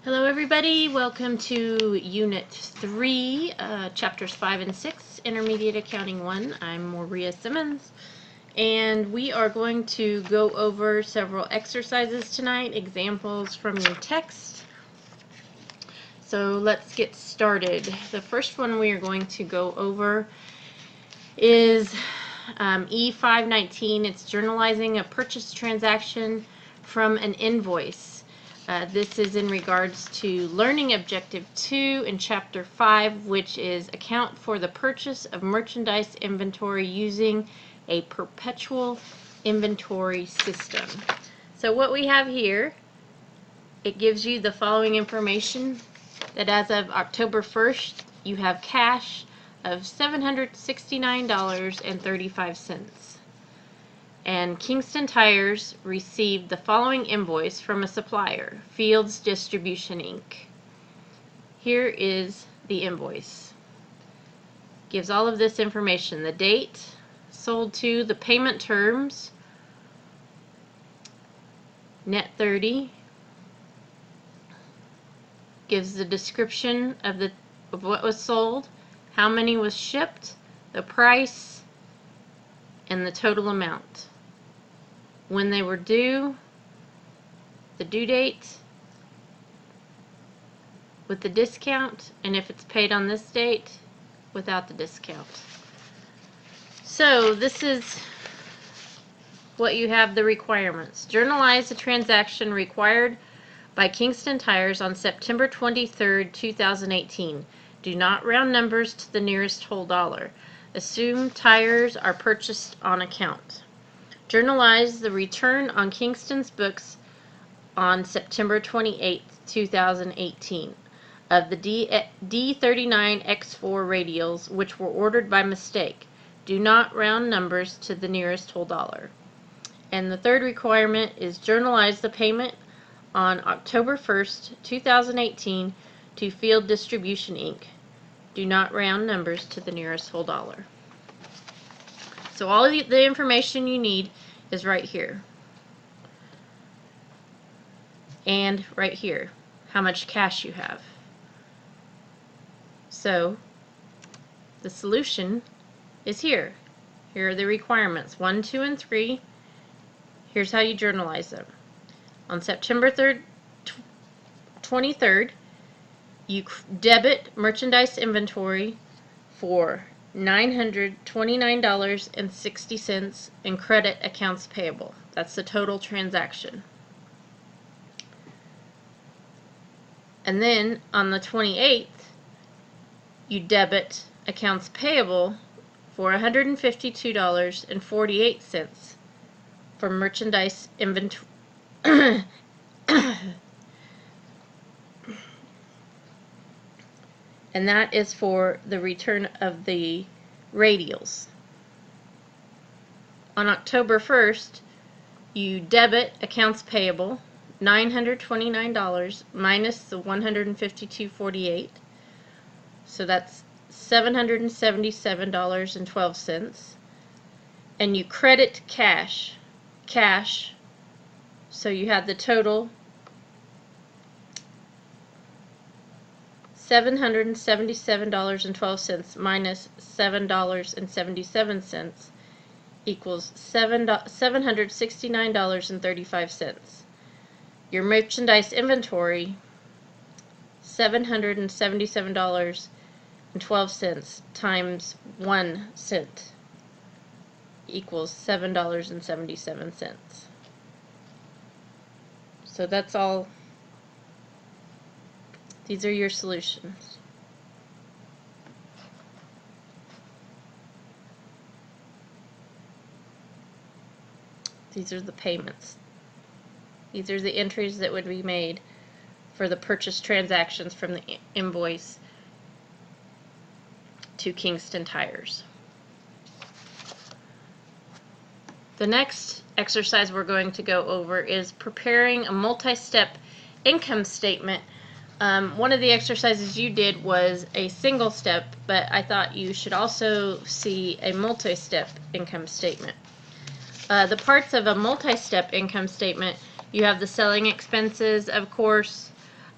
Hello everybody, welcome to Unit 3, Chapters 5 and 6, Intermediate Accounting 1. I'm Maria Simmons, and we are going to go over several exercises tonight, examples from your text. So let's get started. The first one we are going to go over is E519. It's journalizing a purchase transaction from an invoice. This is in regards to Learning Objective 2 in Chapter 5, which is account for the purchase of merchandise inventory using a perpetual inventory system. So what we have here, it gives you the following information, that as of October 1st, you have cash of $769.35. And Kingston Tires received the following invoice from a supplier, Fields Distribution, Inc. Here is the invoice. Gives all of this information, the date, sold to, the payment terms, net 30, gives the description of what was sold, how many was shipped, the price, and the total amount. When they were due, the due date with the discount, and if it's paid on this date, without the discount. So this is what you have, the requirements. Journalize the transaction required by Kingston Tires on September 23rd, 2018. Do not round numbers to the nearest whole dollar. Assume tires are purchased on account. Journalize the return on Kingston's books on September 28, 2018 of the D39X4 radials, which were ordered by mistake. Do not round numbers to the nearest whole dollar. And the third requirement is journalize the payment on October 1st, 2018 to Field Distribution, Inc. Do not round numbers to the nearest whole dollar. So all of the information you need is right here. And right here, how much cash you have. So the solution is here. Here are the requirements, 1, 2, and 3. Here's how you journalize them. On September 23rd, you debit merchandise inventory for $929.60 and credit accounts payable. That's the total transaction. And then on the 28th, you debit accounts payable for $152.48 for merchandise inventory. And that is for the return of the radials. On October 1st, you debit accounts payable, $929 minus the $152.48. So that's $777.12. And you credit cash. So you have the total $777.12 minus $7.77 equals $769.35. Your merchandise inventory, $777.12 times 1 cent equals $7.77. So that's all. These are your solutions. These are the payments. These are the entries that would be made for the purchase transactions from the invoice to Kingston Tires. The next exercise we're going to go over is preparing a multi-step income statement. One of the exercises you did was a single step, but I thought you should also see a multi-step income statement. The parts of a multi-step income statement, you have the selling expenses, of course,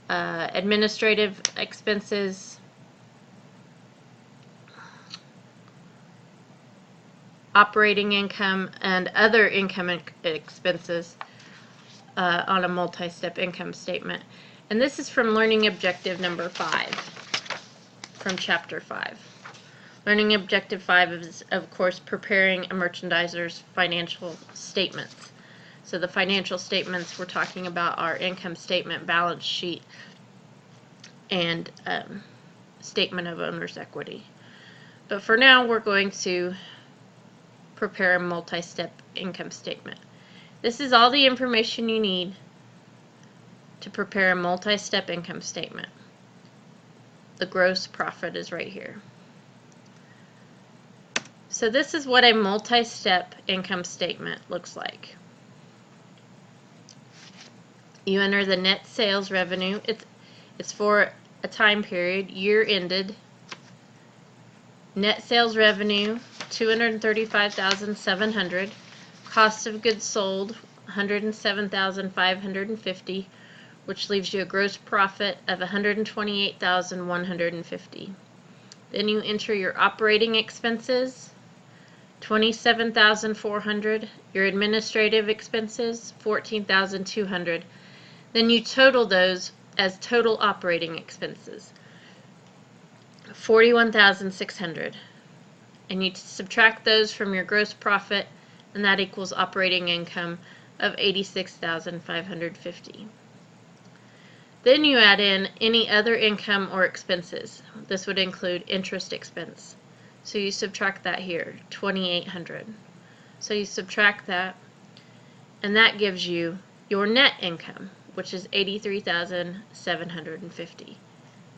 administrative expenses, operating income, and other income expenses on a multi-step income statement. And this is from Learning Objective number 5, from Chapter 5. Learning Objective 5 is, of course, preparing a merchandiser's financial statements. So the financial statements we're talking about are income statement, balance sheet, and statement of owner's equity. But for now, we're going to prepare a multi-step income statement. This is all the information you need to prepare a multi-step income statement. The gross profit is right here. So this is what a multi-step income statement looks like. You enter the net sales revenue. It's for a time period, year ended. Net sales revenue, $235,700. Cost of goods sold, $107,550, which leaves you a gross profit of $128,150. Then you enter your operating expenses, $27,400. Your administrative expenses, $14,200. Then you total those as total operating expenses, $41,600. And you subtract those from your gross profit, and that equals operating income of $86,550. Then you add in any other income or expenses. This would include interest expense. So you subtract that here, $2,800. So you subtract that, and that gives you your net income, which is $83,750.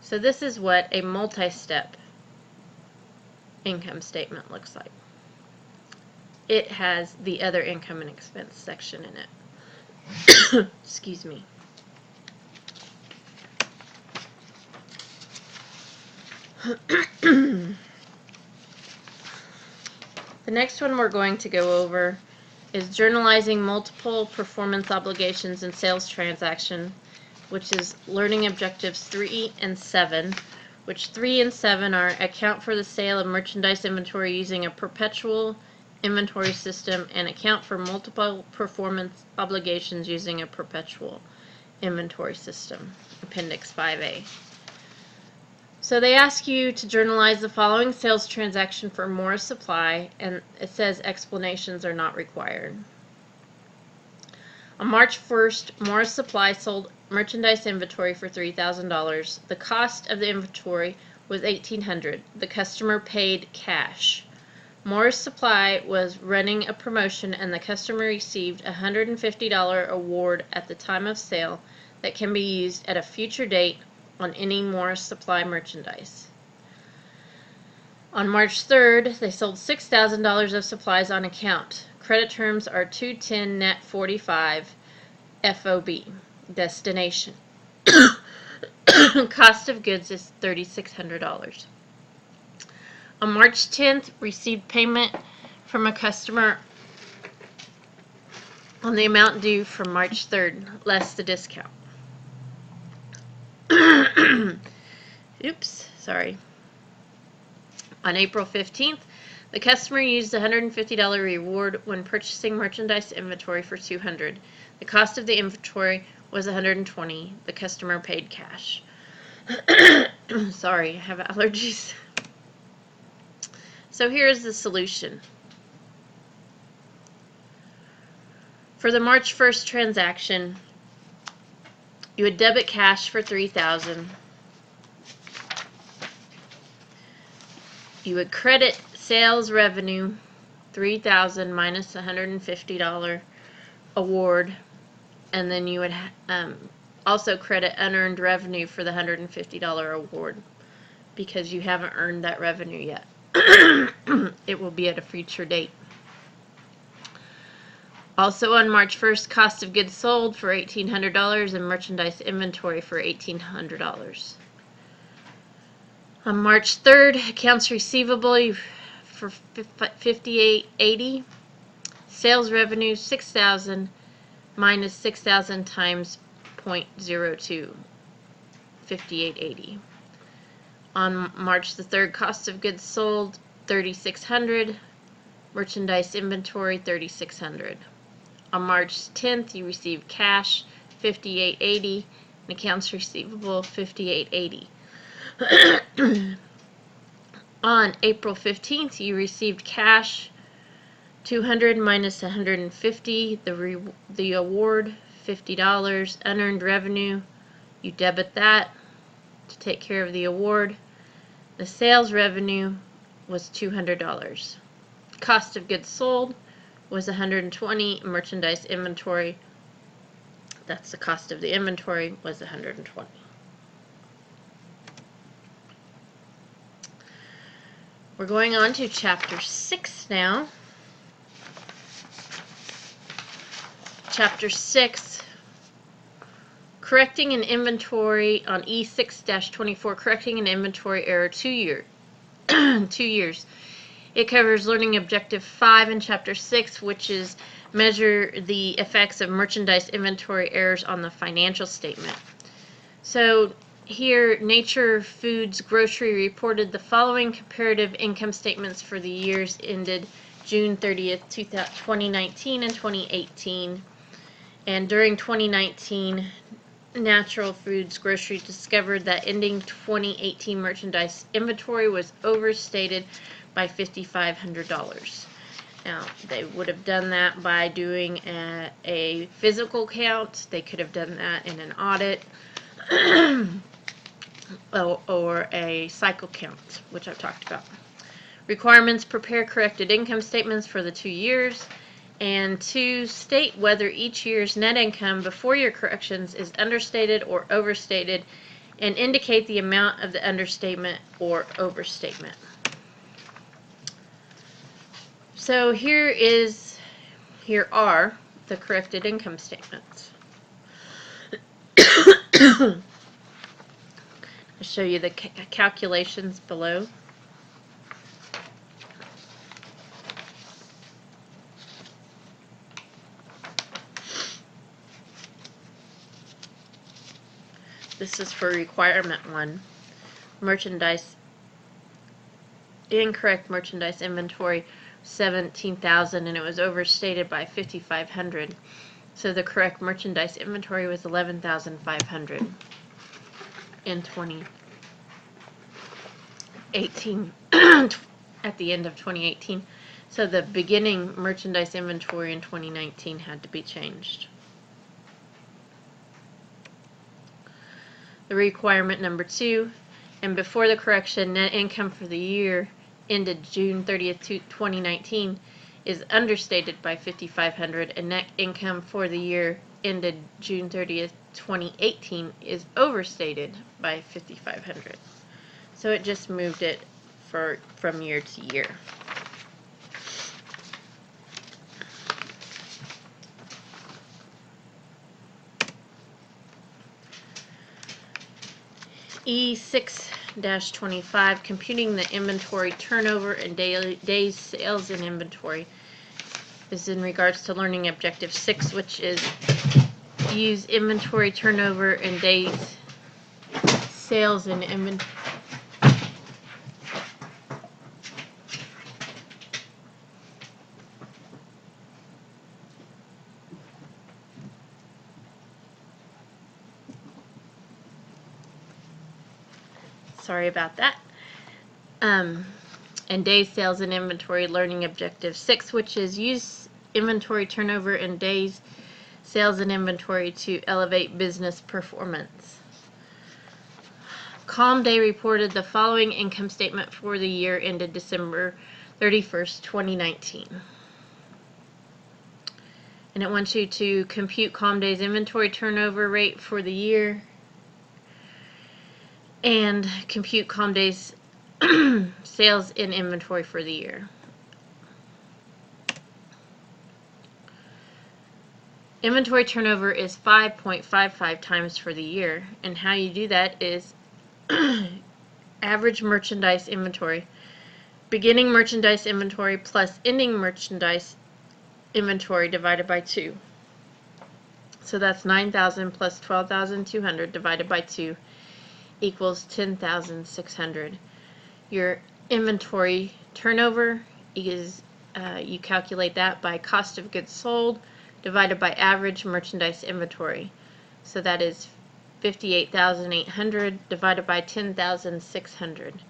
So this is what a multi-step income statement looks like. It has the other income and expense section in it. Excuse me. The next one we're going to go over is journalizing multiple performance obligations and sales transaction, which is Learning Objectives 3 and 7, which 3 and 7 are account for the sale of merchandise inventory using a perpetual inventory system and account for multiple performance obligations using a perpetual inventory system, Appendix 5A. So they ask you to journalize the following sales transaction for Morris Supply, and it says explanations are not required. On March 1st, Morris Supply sold merchandise inventory for $3,000. The cost of the inventory was $1,800. The customer paid cash. Morris Supply was running a promotion, and the customer received a $150 award at the time of sale that can be used at a future date on any Morris Supply merchandise. On March 3rd, they sold $6,000 of supplies on account. Credit terms are 210 net 45 FOB. Destination. Cost of goods is $3,600. On March 10th, received payment from a customer on the amount due from March 3rd, less the discount. Oops, sorry. On April 15th, the customer used a $150 reward when purchasing merchandise inventory for $200. The cost of the inventory was $120. The customer paid cash. Sorry, I have allergies. So here's the solution. For the March 1st transaction, you would debit cash for $3,000. You would credit sales revenue, $3,000 minus $150 award, and then you would also credit unearned revenue for the $150 award because you haven't earned that revenue yet. It will be at a future date. Also on March 1st, cost of goods sold for $1,800 and merchandise inventory for $1,800. On March 3rd, accounts receivable for $5,880. Sales revenue $6,000 minus $6,000 times 0.02. $58.80. On March the 3rd, cost of goods sold $3,600, merchandise inventory $3,600. On March 10th, you received cash $58.80 and accounts receivable $58.80. On April 15th, you received cash $200 minus $150, the award $50, unearned revenue, you debit that to take care of the award. The sales revenue was $200. Cost of goods sold was $120. Merchandise inventory, that's the cost of the inventory, was $120. We're going on to Chapter 6 now. Chapter 6, correcting an inventory on E6-24, correcting an inventory error 2 years. It covers learning objective 5 in Chapter 6, which is measure the effects of merchandise inventory errors on the financial statement. So here, Nature Foods Grocery reported the following comparative income statements for the years ended June 30th, 2019 and 2018. And during 2019, Natural Foods Grocery discovered that ending 2018 merchandise inventory was overstated by $5,500. Now, they would have done that by doing a physical count. They could have done that in an audit or a cycle count, which I've talked about. Requirements: prepare corrected income statements for the 2 years. And 2, state whether each year's net income before your corrections is understated or overstated, and indicate the amount of the understatement or overstatement. So here are the corrected income statements. I'll show you the calculations below. This is for requirement 1. Merchandise, incorrect merchandise inventory, $17,000, and it was overstated by $5,500. So the correct merchandise inventory was $11,500 in 2018, at the end of 2018. So the beginning merchandise inventory in 2019 had to be changed. The requirement number 2, and before the correction, net income for the year ended June 30th, 2019 is understated by $5,500, and net income for the year ended June 30th, 2018 is overstated by $5,500. So it just moved it from year to year. E6-25, computing the inventory turnover and days sales in inventory. This is in regards to learning objective 6, which is use inventory turnover and days sales in inventory. Sorry about that. And days sales and inventory, learning objective 6, which is use inventory turnover and days sales and inventory to elevate business performance. Calm Day reported the following income statement for the year ended December 31st, 2019. And it wants you to compute Calm Day's inventory turnover rate for the year and compute Calm Day's sales in inventory for the year. Inventory turnover is 5.55 times for the year, and how you do that is average merchandise inventory, beginning merchandise inventory plus ending merchandise inventory divided by 2. So that's 9,000 plus 12,200 divided by 2 equals 10,600. Your inventory turnover is, you calculate that by cost of goods sold divided by average merchandise inventory. So that is 58,800 divided by 10,600.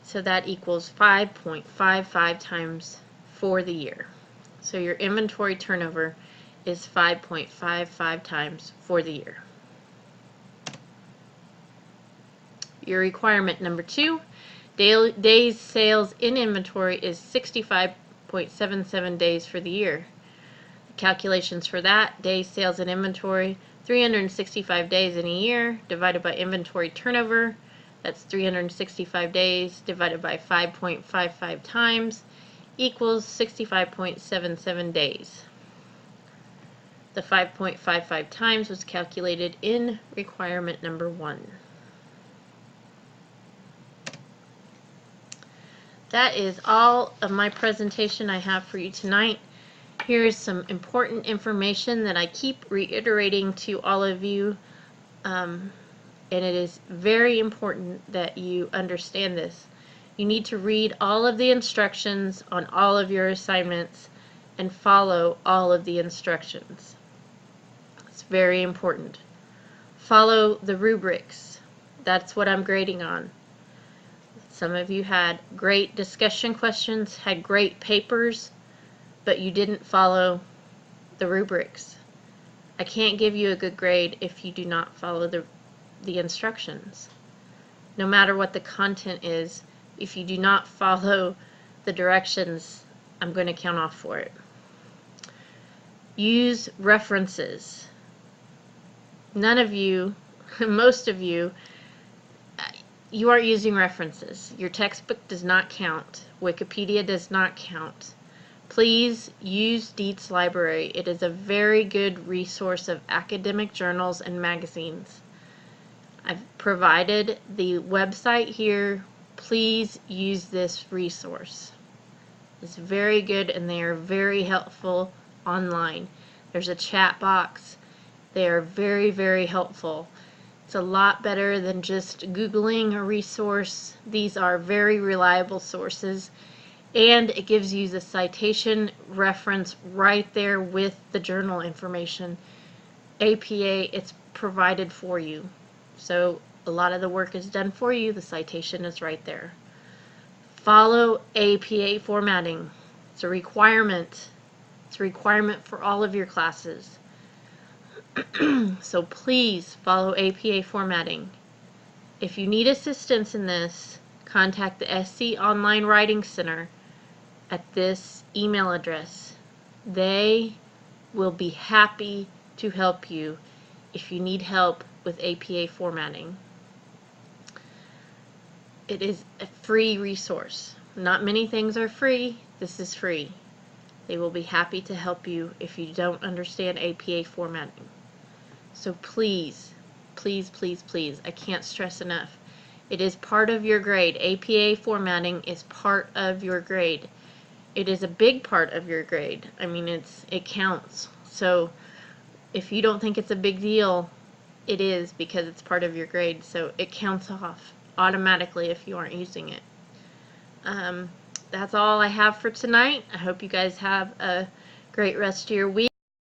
So that equals 5.55 times for the year. So your inventory turnover is 5.55 times for the year. Your requirement number 2, days sales in inventory is 65.77 days for the year. Calculations for that: days sales in inventory, 365 days in a year divided by inventory turnover. That's 365 days divided by 5.55 times equals 65.77 days. The 5.55 times was calculated in requirement number 1. That is all of my presentation I have for you tonight. Here's some important information that I keep reiterating to all of you, and it is very important that you understand this. You need to read all of the instructions on all of your assignments and follow all of the instructions. It's very important. Follow the rubrics. That's what I'm grading on. Some of you had great discussion questions, had great papers, but you didn't follow the rubrics. I can't give you a good grade if you do not follow the instructions. No matter what the content is, if you do not follow the directions, I'm going to count off for it. Use references. None of you, most of you, you aren't using references. Your textbook does not count. Wikipedia does not count. Please use Dietz Library. It is a very good resource of academic journals and magazines. I've provided the website here. Please use this resource. It's very good and they are very helpful online. There's a chat box. They are very, very helpful. It's a lot better than just Googling a resource. These are very reliable sources, and it gives you the citation reference right there with the journal information. APA, it's provided for you. So a lot of the work is done for you. The citation is right there. Follow APA formatting. It's a requirement. It's a requirement for all of your classes. So please follow APA formatting. If you need assistance in this, contact the SC Online Writing Center at this email address. They will be happy to help you if you need help with APA formatting. It is a free resource. Not many things are free. This is free. They will be happy to help you if you don't understand APA formatting. So please, please, please, please, I can't stress enough. It is part of your grade. APA formatting is part of your grade. It is a big part of your grade. I mean, it counts. So if you don't think it's a big deal, it is, because it's part of your grade. So it counts off automatically if you aren't using it. That's all I have for tonight. I hope you guys have a great rest of your week.